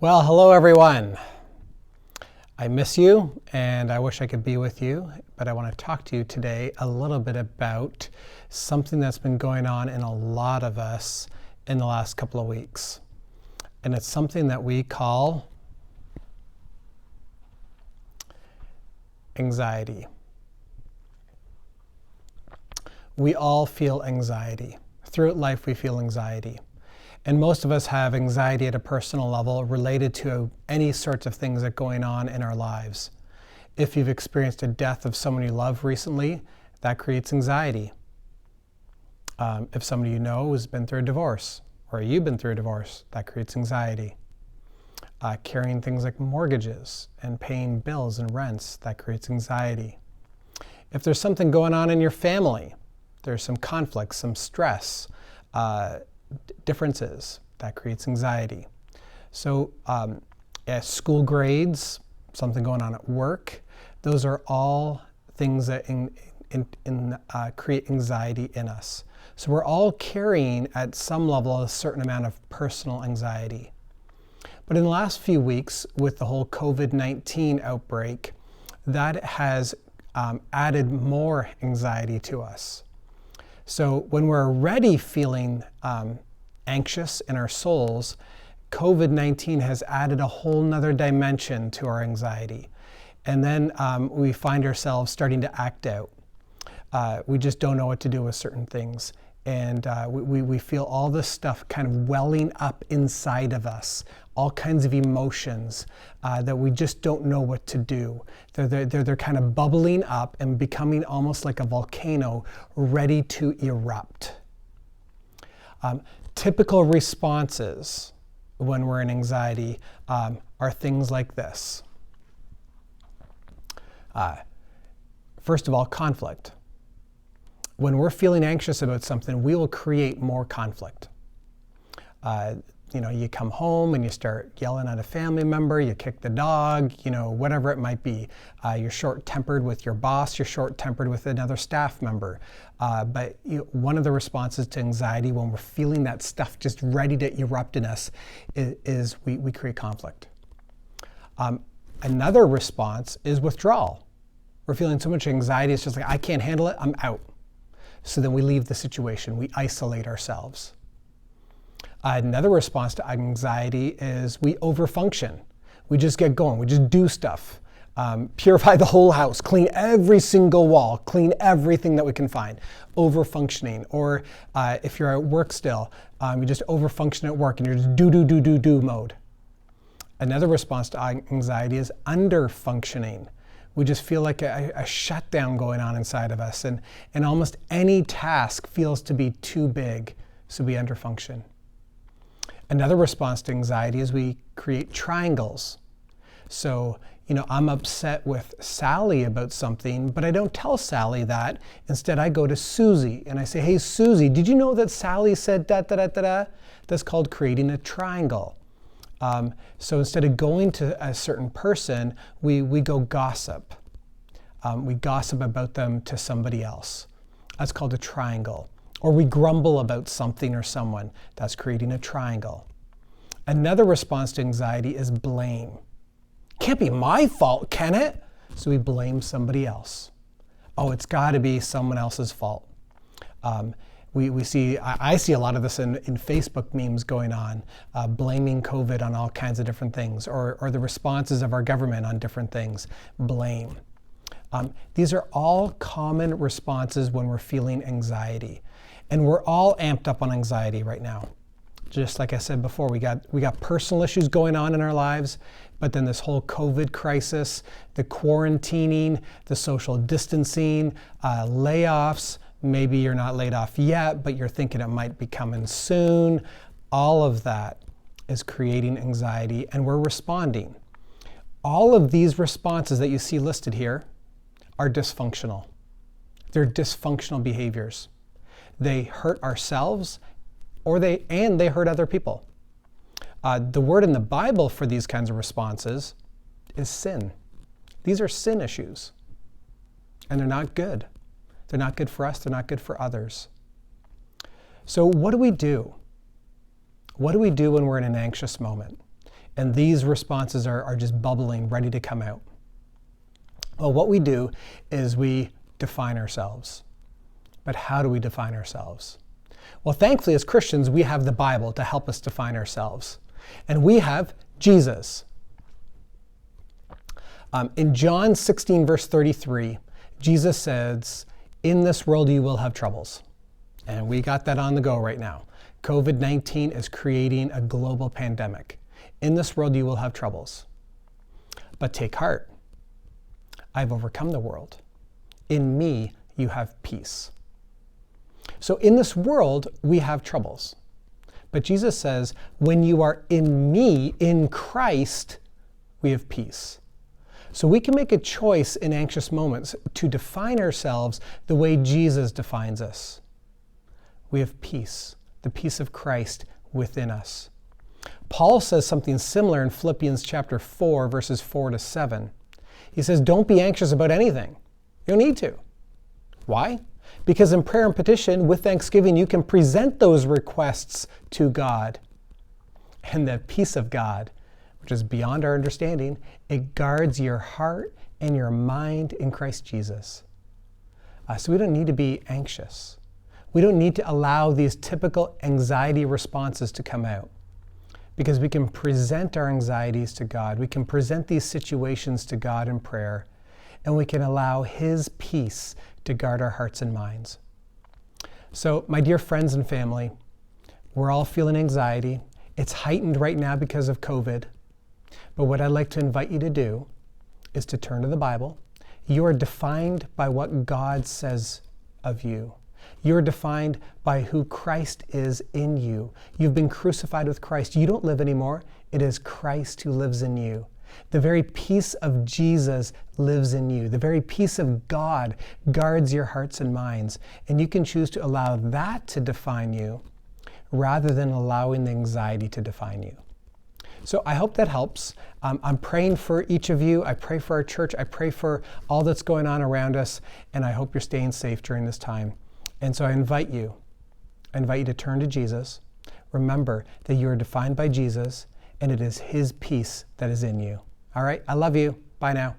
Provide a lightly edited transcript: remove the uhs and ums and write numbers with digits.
Well, hello everyone. I miss you and I wish I could be with you, but I want to talk to you today a little bit about something that's been going on in a lot of us in the last couple of weeks. And it's something that we call anxiety. We all feel anxiety. Throughout life, we feel anxiety. And most of us have anxiety at a personal level related to any sorts of things that are going on in our lives. If you've experienced a death of someone you love recently, that creates anxiety. If somebody you know has been through a divorce, or you've been through a divorce, that creates anxiety. Carrying things like mortgages and paying bills and rents, that creates anxiety. If there's something going on in your family, there's some conflict, some stress, differences, that creates anxiety. So school grades, something going on at work, those are all things that create anxiety in us. So we're all carrying at some level a certain amount of personal anxiety. But in the last few weeks with the whole COVID-19 outbreak, that has added more anxiety to us. So when we're already feeling anxious in our souls, COVID-19 has added a whole nother dimension to our anxiety. And then we find ourselves starting to act out. We just don't know what to do with certain things. And we feel all this stuff kind of welling up inside of us, all kinds of emotions that we just don't know what to do. They're kind of bubbling up and becoming almost like a volcano ready to erupt. Typical responses when we're in anxiety are things like this. First of all, conflict. When we're feeling anxious about something, we will create more conflict. You come home and you start yelling at a family member, you kick the dog, whatever it might be. You're short-tempered with your boss, you're short-tempered with another staff member. But one of the responses to anxiety when we're feeling that stuff just ready to erupt in us is we create conflict. Another response is withdrawal. We're feeling so much anxiety, it's just like, I can't handle it, I'm out. So then we leave the situation, we isolate ourselves. Another response to anxiety is we overfunction. We just get going, we just do stuff. Purify the whole house, clean every single wall, clean everything that we can find. Overfunctioning, or if you're at work still, you just overfunction at work and you're just do mode. Another response to anxiety is underfunctioning. We just feel like a shutdown going on inside of us, and almost any task feels to be too big, so we underfunction. Another response to anxiety is we create triangles. So, I'm upset with Sally about something, but I don't tell Sally that. Instead, I go to Susie and I say, hey, Susie, did you know that Sally said da-da-da-da-da? That's called creating a triangle. So instead of going to a certain person, we go gossip. We gossip about them to somebody else. That's called a triangle. Or we grumble about something or someone. That's creating a triangle. Another response to anxiety is blame. Can't be my fault, can it? So we blame somebody else. Oh, it's got to be someone else's fault. I see a lot of this in Facebook memes going on, blaming COVID on all kinds of different things, or the responses of our government on different things. Blame. These are all common responses when we're feeling anxiety. And we're all amped up on anxiety right now. Just like I said before, we got personal issues going on in our lives, but then this whole COVID crisis, the quarantining, the social distancing, layoffs. Maybe you're not laid off yet, but you're thinking it might be coming soon. All of that is creating anxiety, and we're responding. All of these responses that you see listed here are dysfunctional. They're dysfunctional behaviors. They hurt ourselves, or they hurt other people. The word in the Bible for these kinds of responses is sin. These are sin issues, and they're not good. They're not good for us, they're not good for others. So what do we do? What do we do when we're in an anxious moment? And these responses are just bubbling, ready to come out. Well, what we do is we define ourselves. But how do we define ourselves? Well, thankfully, as Christians, we have the Bible to help us define ourselves. And we have Jesus. In John 16, verse 33, Jesus says, "In this world you will have troubles." And we got that on the go right now. COVID-19 is creating a global pandemic. In this world you will have troubles. But take heart. I've overcome the world. In me you have peace. So in this world we have troubles. But Jesus says, when you are in me, in Christ, we have peace. So we can make a choice in anxious moments to define ourselves the way Jesus defines us. We have peace, the peace of Christ within us. Paul says something similar in Philippians chapter 4, verses 4 to 7. He says, don't be anxious about anything. You don't need to. Why? Because in prayer and petition, with thanksgiving, you can present those requests to God. And the peace of God, which is beyond our understanding, it guards your heart and your mind in Christ Jesus. So we don't need to be anxious. We don't need to allow these typical anxiety responses to come out, because we can present our anxieties to God. We can present these situations to God in prayer, and we can allow His peace to guard our hearts and minds. So, my dear friends and family, we're all feeling anxiety. It's heightened right now because of COVID. But what I'd like to invite you to do is to turn to the Bible. You are defined by what God says of you. You're defined by who Christ is in you. You've been crucified with Christ. You don't live anymore. It is Christ who lives in you. The very peace of Jesus lives in you. The very peace of God guards your hearts and minds. And you can choose to allow that to define you rather than allowing the anxiety to define you. So I hope that helps. I'm praying for each of you. I pray for our church. I pray for all that's going on around us. And I hope you're staying safe during this time. And so I invite you to turn to Jesus. Remember that you are defined by Jesus, and it is His peace that is in you. All right, I love you. Bye now.